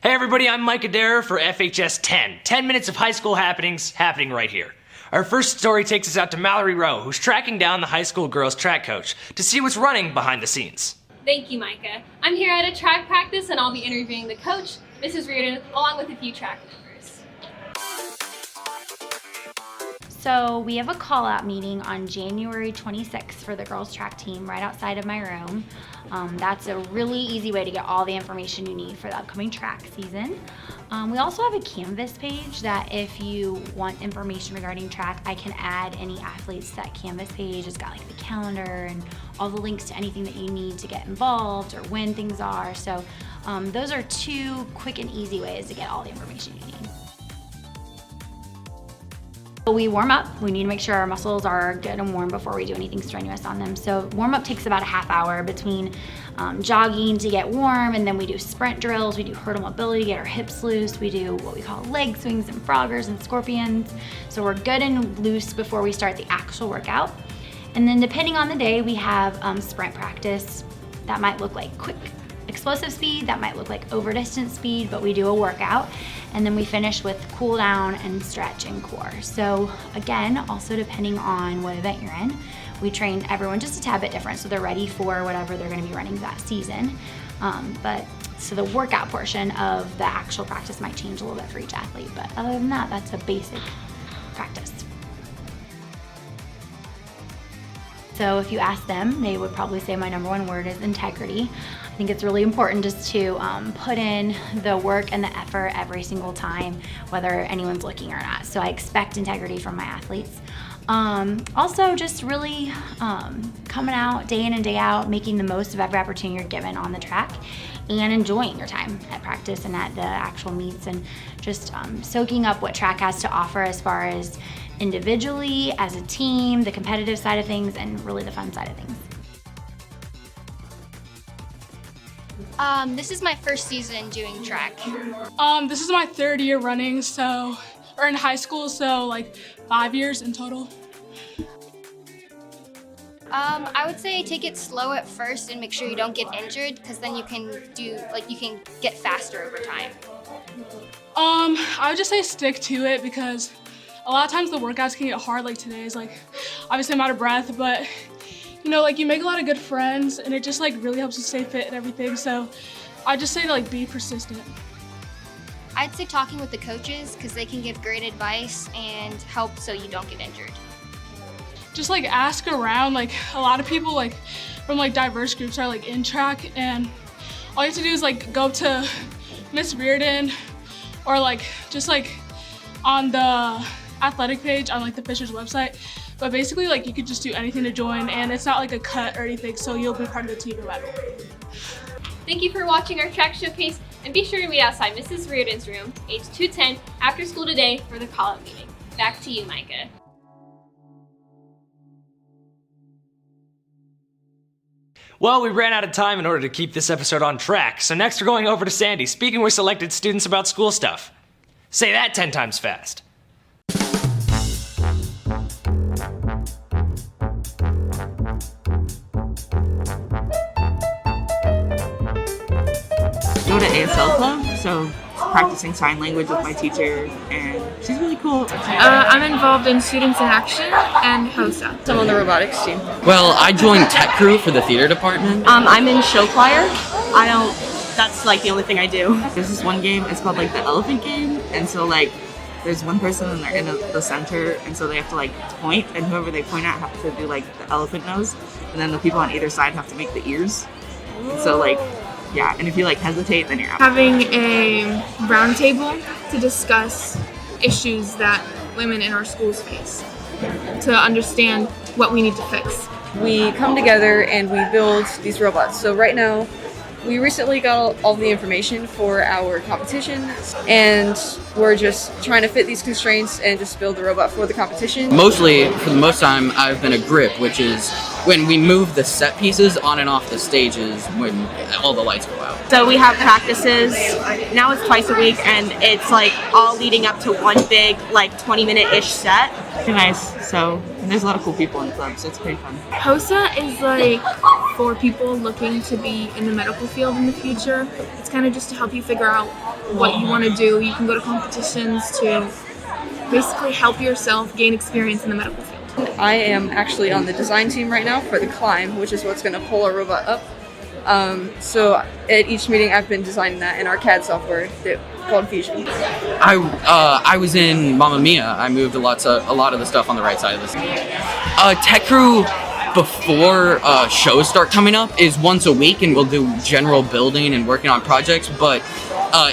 Hey everybody, I'm Mike Adair for FHS 10. 10 minutes of high school happenings happening right here. Our first story takes us out to Mallory Rowe, who's tracking down the high school girls track coach to see what's running behind the scenes. Thank you, Micah. I'm here at a track practice and I'll be interviewing the coach, Mrs. Reardon, along with a few track members. So we have a call-out meeting on January 26th for the girls track team right outside of my room. That's a really easy way to get all the information you need for the upcoming track season. We also have a Canvas page that if you want information regarding track, I can add any athletes to that Canvas page. It's got like the calendar and all the links to anything that you need to get involved or when things are. So those are two quick and easy ways to get all the information you need. We warm up. We need to make sure our muscles are good and warm before we do anything strenuous on them. So warm up takes about a half hour between jogging to get warm, and then we do sprint drills, we do hurdle mobility to get our hips loose, we do what we call leg swings and froggers and scorpions. So we're good and loose before we start the actual workout. And then depending on the day, we have sprint practice. That might look like quick explosive speed, that might look like over distance speed, but we do a workout. And then we finish with cool down and stretch and core. So again, also depending on what event you're in, we train everyone just a tad bit different so they're ready for whatever they're gonna be running that season. So the workout portion of the actual practice might change a little bit for each athlete, but other than that, that's a basic practice. So if you ask them, they would probably say my number one word is integrity. I think it's really important just to put in the work and the effort every single time, whether anyone's looking or not. So I expect integrity from my athletes. Also just really coming out day in and day out, making the most of every opportunity you're given on the track and enjoying your time at practice and at the actual meets, and just soaking up what track has to offer as far as individually, as a team, the competitive side of things, and really the fun side of things. This is my first season doing track. This is my third year running, or in high school, so like 5 years in total. I would say take it slow at first and make sure you don't get injured, because then you can get faster over time. I would just say stick to it, because a lot of times the workouts can get hard. Like today's, like obviously I'm out of breath, but you know, like you make a lot of good friends and it just like really helps you stay fit and everything. So I just say to like be persistent. I'd say talking with the coaches, because they can give great advice and help so you don't get injured. Just like ask around. Like a lot of people like from like diverse groups are like in track, and all you have to do is like go to Miss Reardon or like just like on the athletic page on like the Fisher's website. But basically, like, you could just do anything to join, and it's not like a cut or anything, so you'll be part of the team no matter what. Thank you for watching our track showcase, and be sure to meet outside Mrs. Reardon's room, age 210, after school today for the call-out meeting. Back to you, Micah. Well, we ran out of time in order to keep this episode on track, so next we're going over to Sandy, speaking with selected students about school stuff. Say that 10 times fast. Go to ASL club, so practicing sign language with my teacher, and she's really cool. I'm involved in Students in Action and HOSA. I'm on the robotics team. Well, I joined tech crew for the theater department. I'm in show choir. That's like the only thing I do. There's this one game, it's called like the elephant game, and so like there's one person and they're in the center, and so they have to like point, and whoever they point at have to do like the elephant nose, and then the people on either side have to make the ears. And so like, yeah, and if you like hesitate, then you're out. Having a round table to discuss issues that women in our schools face, to understand what we need to fix. We come together and we build these robots. So right now, we recently got all the information for our competition, and we're just trying to fit these constraints and just build the robot for the competition. Mostly, for the most time, I've been a grip, which is when we move the set pieces on and off the stages when all the lights go out. So we have practices, now it's twice a week, and it's like all leading up to one big like 20-minute-ish set. Pretty nice, so And there's a lot of cool people in the club, so it's pretty fun. HOSA is like for people looking to be in the medical field in the future. It's kind of just to help you figure out what you want to do. You can go to competitions to basically help yourself gain experience in the medical field. I am actually on the design team right now for the climb, which is what's going to pull our robot up. So at each meeting, I've been designing that in our CAD software called Fusion. I was in Mamma Mia. I moved a lot of the stuff on the right side of this. Tech crew before shows start coming up is once a week, and we'll do general building and working on projects. But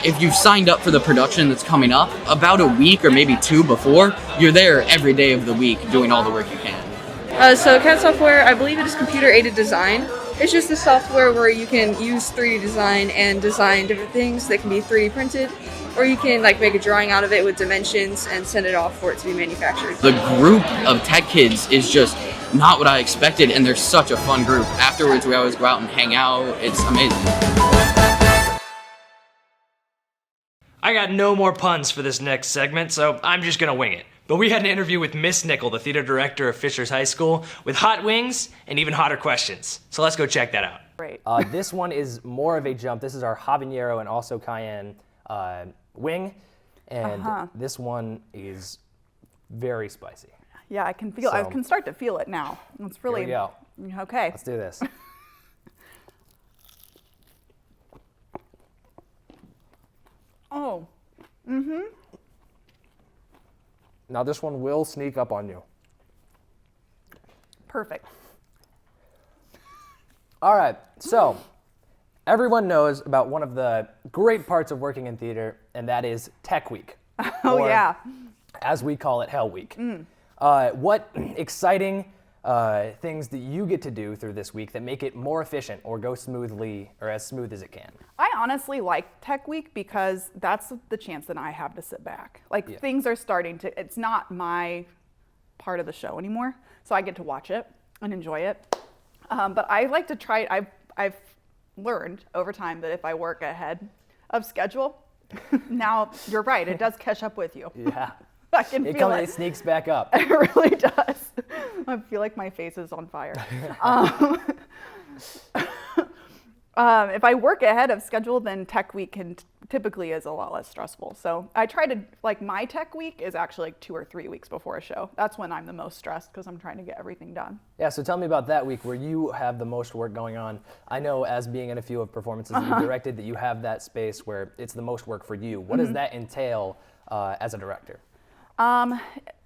if you've signed up for the production that's coming up, about a week or maybe 2 before, you're there every day of the week doing all the work you can. So CAD software, I believe it is computer-aided design. It's just the software where you can use 3D design and design different things that can be 3D printed, or you can like make a drawing out of it with dimensions and send it off for it to be manufactured. The group of tech kids is just not what I expected, and they're such a fun group. Afterwards, we always go out and hang out. It's amazing. I got no more puns for this next segment, so I'm just gonna wing it. But we had an interview with Miss Nickel, the theater director of Fishers High School, with hot wings and even hotter questions. So let's go check that out. Great. This one is more of a jump. This is our habanero and also cayenne wing, and this one is very spicy. Yeah, I can feel. I can start to feel it now. It's really. Here we go. Okay. Let's do this. Oh. Now this one will sneak up on you. Perfect. All right, so everyone knows about one of the great parts of working in theater, and that is Tech Week. Oh, or, yeah. as we call it, Hell Week. What exciting things that you get to do through this week that make it more efficient or go smoothly or as smooth as it can? I honestly like Tech Week because that's the chance that I have to sit back. Like things are starting to, it's not my part of the show anymore, so I get to watch it and enjoy it. But I like to try, I've learned over time that if I work ahead of schedule, now you're right, it does catch up with you. Yeah. I can feel it. It sneaks back up. It really does. I feel like my face is on fire. If I work ahead of schedule, then Tech Week typically is a lot less stressful. So I try to, like my Tech Week is actually like 2 or 3 weeks before a show. That's when I'm the most stressed because I'm trying to get everything done. Yeah, so tell me about that week where you have the most work going on. I know as being in a few of performances that you directed that you have that space where it's the most work for you. What does that entail as a director?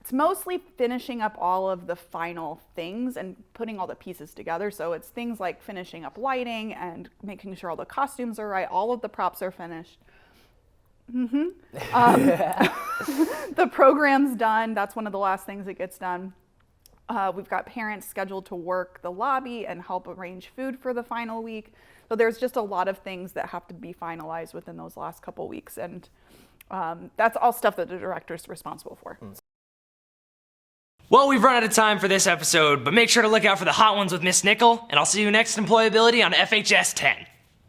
It's mostly finishing up all of the final things and putting all the pieces together. So it's things like finishing up lighting and making sure all the costumes are right, all of the props are finished. The program's done. That's one of the last things that gets done. We've got parents scheduled to work the lobby and help arrange food for the final week. So there's just a lot of things that have to be finalized within those last couple weeks. And that's all stuff that the director's responsible for. Well, we've run out of time for this episode, but make sure to look out for the hot ones with Miss Nickel, and I'll see you next in Employability on FHS 10.